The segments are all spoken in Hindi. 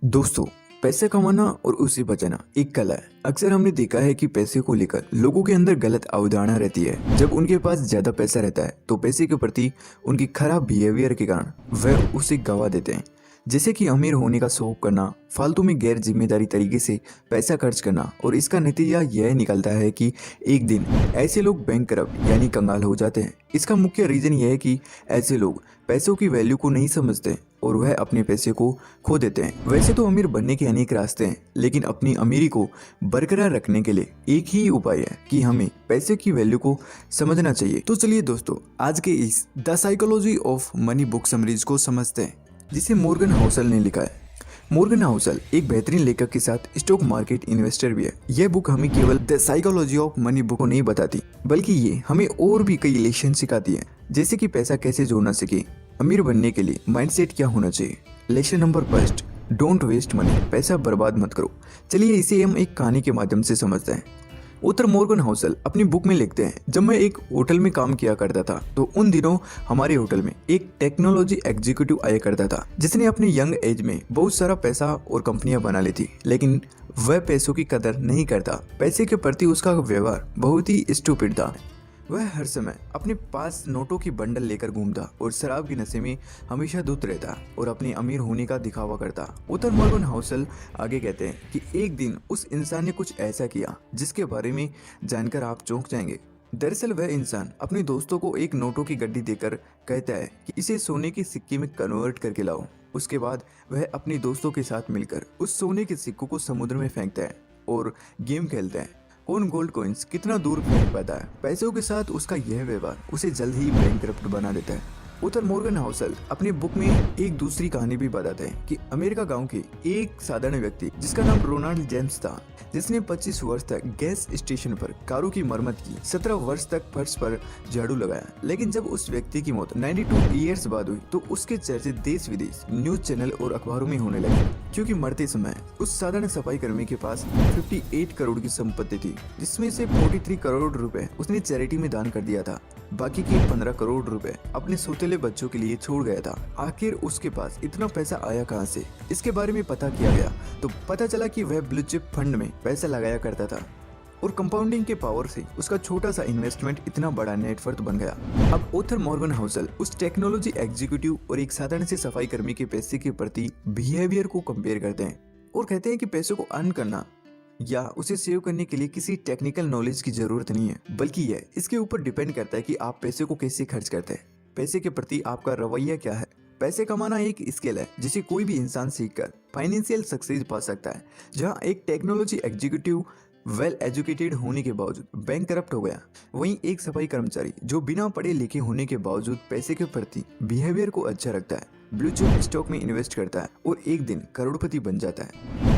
दोस्तों, पैसे कमाना और उसे बचाना एक कला है। अक्सर हमने देखा है कि पैसे को लेकर लोगों के अंदर गलत अवधारणा रहती है। जब उनके पास ज्यादा पैसा रहता है तो पैसे के प्रति उनकी खराब बिहेवियर के कारण वह उसे गवा देते हैं। जैसे कि अमीर होने का शौक करना, फालतू में गैर जिम्मेदारी तरीके से पैसा खर्च करना, और इसका नतीजा यह निकलता है कि एक दिन ऐसे लोग बैंकरप्ट यानी कंगाल हो जाते हैं। इसका मुख्य रीजन यह है कि ऐसे लोग पैसों की वैल्यू को नहीं समझते और वह अपने पैसे को खो देते हैं। वैसे तो अमीर बनने के अनेक रास्ते हैं, लेकिन अपनी अमीरी को बरकरार रखने के लिए एक ही उपाय है कि हमें पैसे की वैल्यू को समझना चाहिए। तो चलिए दोस्तों, आज के इस the psychology of money book summaries को समझते हैं, जिसे मॉर्गन हाउसल ने लिखा है। मॉर्गन हाउसल एक बेहतरीन लेखक के साथ स्टॉक मार्केट इन्वेस्टर भी है। यह बुक हमें केवल the psychology of money book को नहीं बताती, बल्कि ये हमें और भी कई लेसन सिखाती है, जैसे कि पैसा कैसे जोड़ना सीखे, अमीर बनने के लिए माइंडसेट क्या होना चाहिए। Lesson number first, don't waste money, पैसा बर्बाद मत करो। चलिए इसे हम एक कहानी के माध्यम से समझते हैं। उत्तर मॉर्गन हाउसल अपनी बुक में लिखते हैं, जब मैं एक होटल में काम किया करता था तो उन दिनों हमारे होटल में एक टेक्नोलॉजी एग्जीक्यूटिव आया करता था, जिसने अपने यंग एज में बहुत सारा पैसा और कंपनियां बना ली थी, लेकिन वह पैसों की कदर नहीं करता। पैसे के प्रति उसका व्यवहार बहुत ही स्टूपिड था। वह हर समय अपने पास नोटों की बंडल लेकर घूमता और शराब के नशे में हमेशा धुत रहता और अपने अमीर होने का दिखावा करता। उत्तर मॉर्गन हाउसल आगे कहते हैं कि एक दिन उस इंसान ने कुछ ऐसा किया जिसके बारे में जानकर आप चौंक जाएंगे। दरअसल वह इंसान अपने दोस्तों को एक नोटों की गड्डी देकर कहता है कि इसे सोने के सिक्के में कन्वर्ट करके लाओ। उसके बाद वह अपने दोस्तों के साथ मिलकर उस सोने के सिक्कों को समुद्र में फेंकता है और गेम खेलता है, कौन गोल्ड कॉइन्स कितना दूर फेंक पाता है। पैसों के साथ उसका यह व्यवहार उसे जल्द ही बैंकरप्ट बना देता है। उत्तर मॉर्गन हाउसल अपने बुक में एक दूसरी कहानी भी बताते हैं कि अमेरिका गांव के एक साधारण व्यक्ति जिसका नाम रोनाल्ड जेम्स था, जिसने 25 वर्ष तक गैस स्टेशन पर कारों की मरम्मत की, 17 वर्ष तक फर्श पर झाड़ू लगाया। लेकिन जब उस व्यक्ति की मौत 92 ईयर्स बाद हुई तो उसके चर्चे देश विदेश, न्यूज चैनल और अखबारों में होने लगे, क्योंकि मरते समय उस साधारण सफाई कर्मी के पास 58 करोड़ की संपत्ति थी, जिसमें से 43 करोड़ रुपए उसने चैरिटी में दान कर दिया था। बाकी के 15 करोड़ रुपए अपने सौतेले बच्चों के लिए छोड़ गया था। आखिर उसके पास इतना पैसा आया कहां से? इसके बारे में पता किया गया तो पता चला कि वह ब्लू चिप फंड में पैसा लगाया करता था और कंपाउंडिंग के पावर से उसका छोटा सा इन्वेस्टमेंट इतना बड़ा नेटवर्थ बन गया। अब उत्तर मॉर्गन हाउसल उस टेक्नोलॉजी एग्जीक्यूटिव और एक साधारण से सफाई कर्मी के पैसे के प्रति बिहेवियर को कंपेयर करते हैं और कहते हैं कि पैसों को अर्न करना या उसे सेव करने के लिए किसी टेक्निकल नॉलेज की जरूरत नहीं है, बल्कि यह इसके ऊपर डिपेंड करता है कि आप पैसे को कैसे खर्च करते हैं, पैसे के प्रति आपका रवैया क्या है। पैसे कमाना एक स्किल है जिसे कोई भी इंसान सीखकर फाइनेंशियल सक्सेस पा सकता है। जहां एक टेक्नोलॉजी एग्जीक्यूटिव वेल एजुकेटेड होने के बावजूद बैंकरप्ट हो गया, वहीं एक सफाई कर्मचारी जो बिना पढ़े लिखे होने के बावजूद पैसे के प्रति बिहेवियर को अच्छा रखता है, ब्लू चिप स्टॉक में इन्वेस्ट करता है और एक दिन करोड़पति बन जाता है।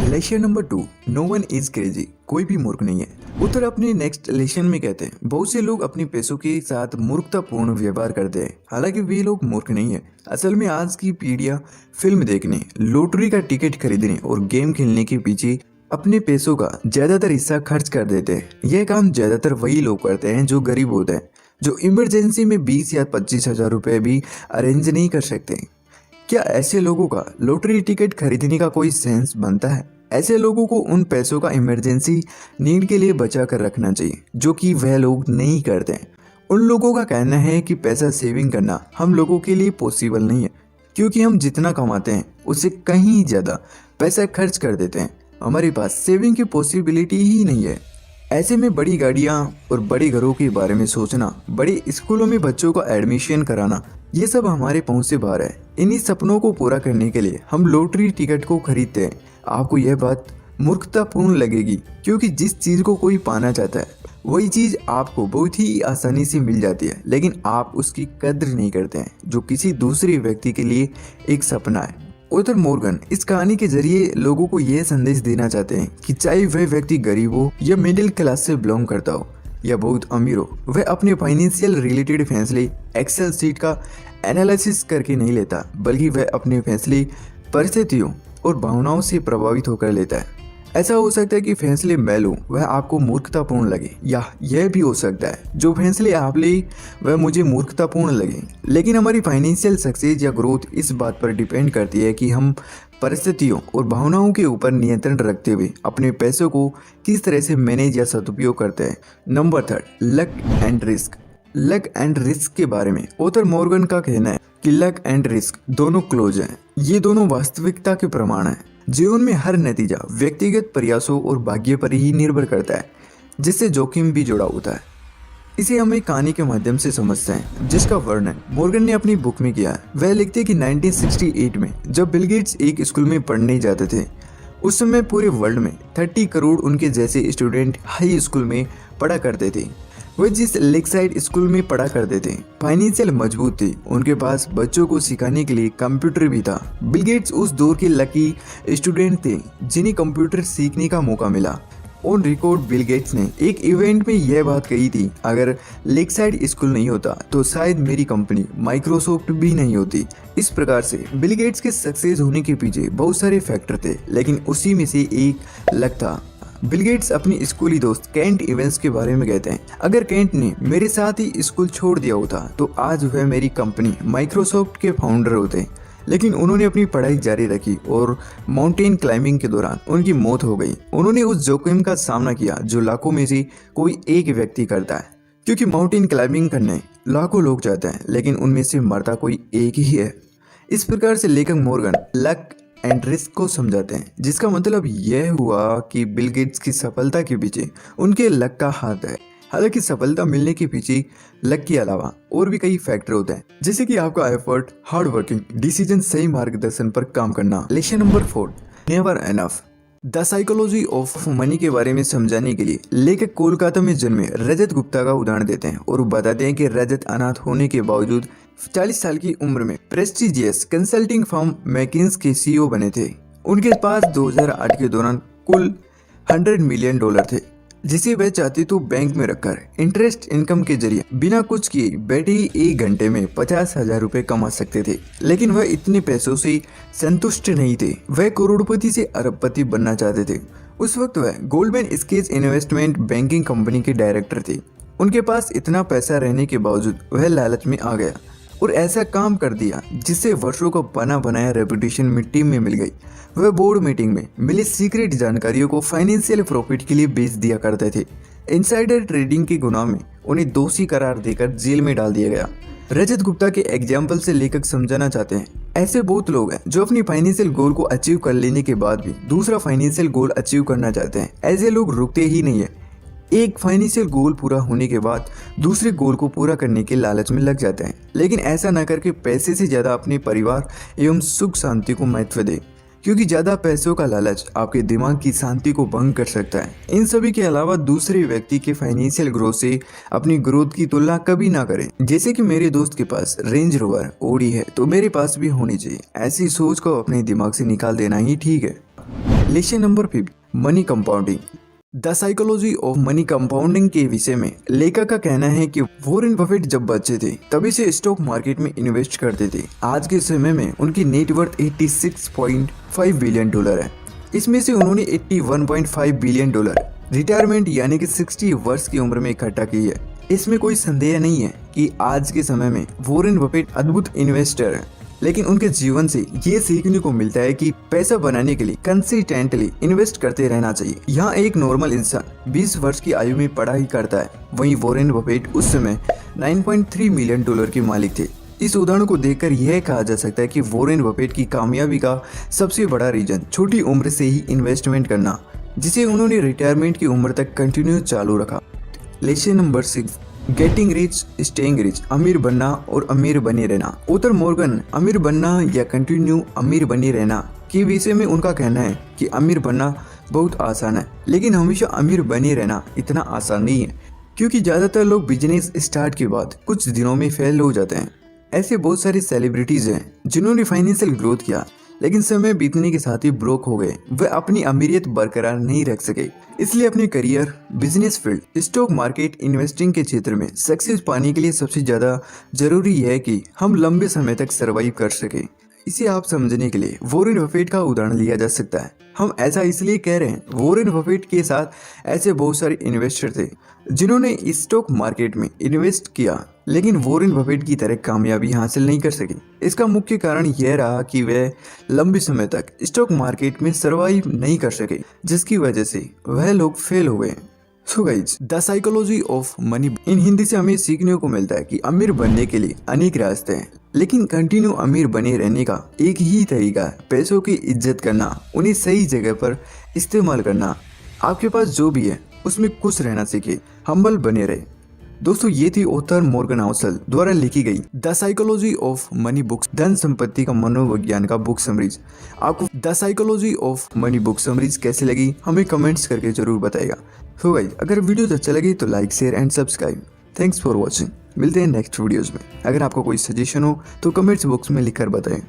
Lesson number 2, no one is crazy, कोई भी मूर्ख नहीं है। उत्तर अपने नेक्स्ट लेसन में कहते हैं, बहुत से लोग अपने पैसों के साथ मूर्खतापूर्ण व्यवहार करते हैं, हालांकि वे लोग मूर्ख नहीं है। असल में आज की पीढ़ियां फिल्म देखने, लॉटरी का टिकट खरीदने और गेम खेलने के पीछे अपने पैसों का ज्यादातर हिस्सा खर्च कर देते हैं। यह काम ज्यादातर वही लोग करते हैं जो गरीब होते हैं, जो इमरजेंसी में 20 या 25 हजार रुपए भी अरेंज नहीं कर सकते। क्या ऐसे लोगों का लॉटरी टिकट खरीदने का कोई सेंस बनता है? ऐसे लोगों को उन पैसों का इमरजेंसी नीड के लिए बचा कर रखना चाहिए, जो कि वह लोग नहीं करते हैं। उन लोगों का कहना है कि पैसा सेविंग करना हम लोगों के लिए पॉसिबल नहीं है, क्योंकि हम जितना कमाते हैं उससे कहीं ज़्यादा पैसा खर्च कर देते हैं। हमारे पास सेविंग की पॉसिबिलिटी ही नहीं है। ऐसे में बड़ी गाड़ियाँ और बड़े घरों के बारे में सोचना, बड़े स्कूलों में बच्चों का एडमिशन कराना, ये सब हमारे पहुंच से बाहर है। इन्हीं सपनों को पूरा करने के लिए हम लॉटरी टिकट को खरीदते हैं। आपको यह बात मूर्खतापूर्ण लगेगी, क्योंकि जिस चीज को कोई पाना चाहता है वही चीज आपको बहुत ही आसानी से मिल जाती है, लेकिन आप उसकी कद्र नहीं करते हैं, जो किसी दूसरे व्यक्ति के लिए एक सपना है। उत्तर मॉर्गन इस कहानी के जरिए लोगों को यह संदेश देना चाहते हैं कि चाहे वह व्यक्ति गरीब हो या मिडिल क्लास से बिलोंग करता हो या बहुत अमीर हो, वह अपने फाइनेंशियल रिलेटेड फैसले एक्सेल सीट का एनालिसिस करके नहीं लेता, बल्कि वह अपने फैसले परिस्थितियों और भावनाओं से प्रभावित होकर लेता है। ऐसा हो सकता है कि फैसले मैं लूं वह आपको मूर्खतापूर्ण लगे, या यह भी हो सकता है जो फैसले आप ले वह मुझे मूर्खतापूर्ण लगे। लेकिन हमारी फाइनेंशियल सक्सेस या ग्रोथ इस बात पर डिपेंड करती है कि हम परिस्थितियों और भावनाओं के ऊपर नियंत्रण रखते हुए अपने पैसों को किस तरह से मैनेज या सदुपयोग करते हैं। Number 3, luck and risk. Luck and risk के बारे में ऑथर मॉर्गन का कहना है कि लक एंड रिस्क दोनों क्लोज हैं। ये दोनों वास्तविकता के प्रमाण हैं। जीवन में हर नतीजा व्यक्तिगत प्रयासों और भाग्य पर ही निर्भर करता है, जिससे जोखिम भी जुड़ा होता है। इसे हम एक कहानी के माध्यम से समझते हैं, जिसका वर्णन मॉर्गन ने अपनी बुक में किया है। वह लिखते हैं कि 1968 में जब बिल गेट्स एक स्कूल में पढ़ने जाते थे, उस समय पूरे वर्ल्ड में 30 करोड़ उनके जैसे स्टूडेंट हाई स्कूल में पढ़ा करते थे। वे जिस लेकसाइड स्कूल में पढ़ा करते थे फाइनेंशियल मजबूत थे, उनके पास बच्चों को सिखाने के लिए कंप्यूटर भी था। बिल गेट्स उस दौर के लकी स्टूडेंट थे जिन्हें कंप्यूटर सीखने का मौका मिला। ऑन रिकॉर्ड बिल गेट्स ने एक इवेंट में यह बात कही थी, अगर लेकसाइड स्कूल नहीं होता तो शायद मेरी कंपनी माइक्रोसॉफ्ट भी नहीं होती। इस प्रकार से बिल गेट्स के सक्सेस होने के पीछे बहुत सारे फैक्टर थे, लेकिन उसी में से एक लक था। बिल गेट्स अपनी स्कूली दोस्त केंट इवेंस के बारे में कहते हैं, अगर केंट ने मेरे साथ ही स्कूल छोड़ दिया होता तो आज वह मेरी कंपनी माइक्रोसॉफ्ट के फाउंडर होते। लेकिन उन्होंने अपनी पढ़ाई जारी रखी और माउंटेन क्लाइंबिंग के दौरान उनकी मौत हो गई। उन्होंने उस जोखिम का सामना किया जो लाखों में से कोई एक व्यक्ति करता है, क्योंकि माउंटेन क्लाइंबिंग करने लाखों लोग जाते हैं लेकिन उनमें से मरता कोई एक ही है। इस प्रकार से लेखक मॉर्गन लक एंड रिस्क को समझाते हैं, जिसका मतलब यह हुआ कि बिल गेट्स की सफलता के पीछे उनके लक का हाथ है। हालांकि सफलता मिलने के पीछे लक के अलावा और भी कई फैक्टर होते हैं, जैसे कि आपका एफर्ट, हार्ड वर्किंग, डिसीजन, सही मार्गदर्शन पर काम करना। Lesson number 4, never enough. The psychology of money के बारे में समझाने के लिए लेखक कोलकाता में जन्मे रजत गुप्ता का उदाहरण देते हैं और बताते हैं कि रजत अनाथ होने के बावजूद 40 साल की उम्र में प्रेस्टिजियस कंसल्टिंग फर्म मैकिन्से के सीईओ बने थे। उनके पास 2008 के दौरान कुल $100 मिलियन थे, जिसे वह चाहते तो बैंक में रखकर इंटरेस्ट इनकम के जरिए बिना कुछ किए बैठे ही 1 घंटे में 50,000 रुपए कमा सकते थे। लेकिन वह इतने पैसों से संतुष्ट नहीं थे, वह करोड़पति से अरबपति बनना चाहते थे। उस वक्त वह Goldman sketch investment banking company के डायरेक्टर थे। उनके पास इतना पैसा रहने के बावजूद वह लालच में आ गया और ऐसा काम कर दिया जिससे वर्षों का बना बनाया रेपुटेशन मिट्टी में मिल गई। वह बोर्ड मीटिंग में मिली सीक्रेट जानकारियों को फाइनेंशियल प्रॉफिट के लिए बेच दिया करते थे। इनसाइडर ट्रेडिंग के गुनाह में उन्हें दोषी करार देकर जेल में डाल दिया गया। रजत गुप्ता के एग्जाम्पल से लेखक समझाना चाहते हैं, ऐसे बहुत लोग हैं जो अपनी फाइनेंशियल गोल को अचीव कर लेने के बाद भी दूसरा फाइनेंशियल गोल अचीव करना चाहते हैं। ऐसे लोग रुकते ही नहीं है, एक फाइनेंशियल गोल पूरा होने के बाद दूसरे गोल को पूरा करने के लालच में लग जाते हैं। लेकिन ऐसा न करके पैसे से ज्यादा अपने परिवार एवं सुख शांति को महत्व दें, क्योंकि ज्यादा पैसों का लालच आपके दिमाग की शांति को भंग कर सकता है। इन सभी के अलावा दूसरे व्यक्ति के फाइनेंशियल ग्रोथ से अपनी ग्रोथ की तुलना कभी ना करें। जैसे कि मेरे दोस्त के पास रेंज रोवर ओडी है तो मेरे पास भी होनी चाहिए, ऐसी सोच को अपने दिमाग से निकाल देना ही ठीक है। Lesson number 5, money compounding. The psychology of money compounding के विषय में लेखक का कहना है कि वॉरेन बफेट जब बच्चे थे तभी से स्टॉक मार्केट में इन्वेस्ट करते थे। आज के समय में उनकी नेटवर्थ $86.5 बिलियन है। इसमें से उन्होंने $81.5 बिलियन रिटायरमेंट यानी कि 60 वर्ष की उम्र में इकट्ठा की है। इसमें कोई संदेह नहीं है कि आज के समय में वॉरेन बफेट अद्भुत इन्वेस्टर है, लेकिन उनके जीवन से ये सीखने को मिलता है कि पैसा बनाने के लिए कंसिस्टेंटली इन्वेस्ट करते रहना चाहिए। यहाँ एक नॉर्मल इंसान 20 वर्ष की आयु में पढ़ाई करता है, वहीं वॉरेन बफेट उस समय $9.3 मिलियन के मालिक थे। इस उदाहरण को देखकर यह कहा जा सकता है कि वॉरेन बफेट की कामयाबी का सबसे बड़ा रीजन छोटी उम्र से ही इन्वेस्टमेंट करना, जिसे उन्होंने रिटायरमेंट की उम्र तक कंटिन्यू चालू रखा। Lesson number 6, getting rich staying rich. अमीर बनना और अमीर बने रहना। ऑथर मॉर्गन अमीर बनना या कंटिन्यू अमीर बने रहना के विषय में उनका कहना है कि अमीर बनना बहुत आसान है, लेकिन हमेशा अमीर बने रहना इतना आसान नहीं है, क्योंकि ज्यादातर लोग बिजनेस स्टार्ट के बाद कुछ दिनों में फेल हो जाते हैं। ऐसे बहुत सारी सेलिब्रिटीज हैं जिन्होंने फाइनेंशियल ग्रोथ किया, लेकिन समय बीतने के साथ ही ब्रोक हो गए। वे अपनी अमीरियत बरकरार नहीं रख सके, इसलिए अपने career, business field, stock market, investing के क्षेत्र में सक्सेस पाने के लिए सबसे ज्यादा जरूरी है कि हम लंबे समय तक सरवाइव कर सके। इसे आप समझने के लिए वॉरेन बफेट का उदाहरण लिया जा सकता है। हम ऐसा इसलिए कह रहे हैं, वॉरेन बफेट के साथ ऐसे बहुत सारे इन्वेस्टर थे जिन्होंने स्टॉक मार्केट में इन्वेस्ट किया, लेकिन वॉरेन बफेट की तरह कामयाबी हासिल नहीं कर सके। इसका मुख्य कारण यह रहा कि वे लंबे समय तक स्टॉक मार्केट में सरवाइव नहीं कर सके, जिसकी वजह से वह लोग फेल हो गए। So guys, the psychology of money, in Hindi से हमें सीखने को मिलता है कि अमीर बनने के लिए अनेक रास्ते हैं, लेकिन कंटिन्यू अमीर बने रहने का एक ही तरीका है, पैसों की इज्जत करना, उन्हें सही जगह पर इस्तेमाल करना। आपके पास जो भी है उसमें खुश रहना सीखिए, हम्बल बने रहे। दोस्तों, ये थी ऑथर मॉर्गन हाउसल द्वारा लिखी गई the psychology of money books, धन संपत्ति का मनोविज्ञान का बुक समरीज। आपको the psychology of money book summaries कैसी लगी हमें कमेंट्स करके जरूर बताएगा। तो गाइस, अगर वीडियो अच्छा लगे तो like, share and subscribe. Thanks for watching. मिलते हैं नेक्स्ट वीडियोज में। अगर आपको कोई सजेशन हो तो कमेंट्स बॉक्स में लिखकर बताएं।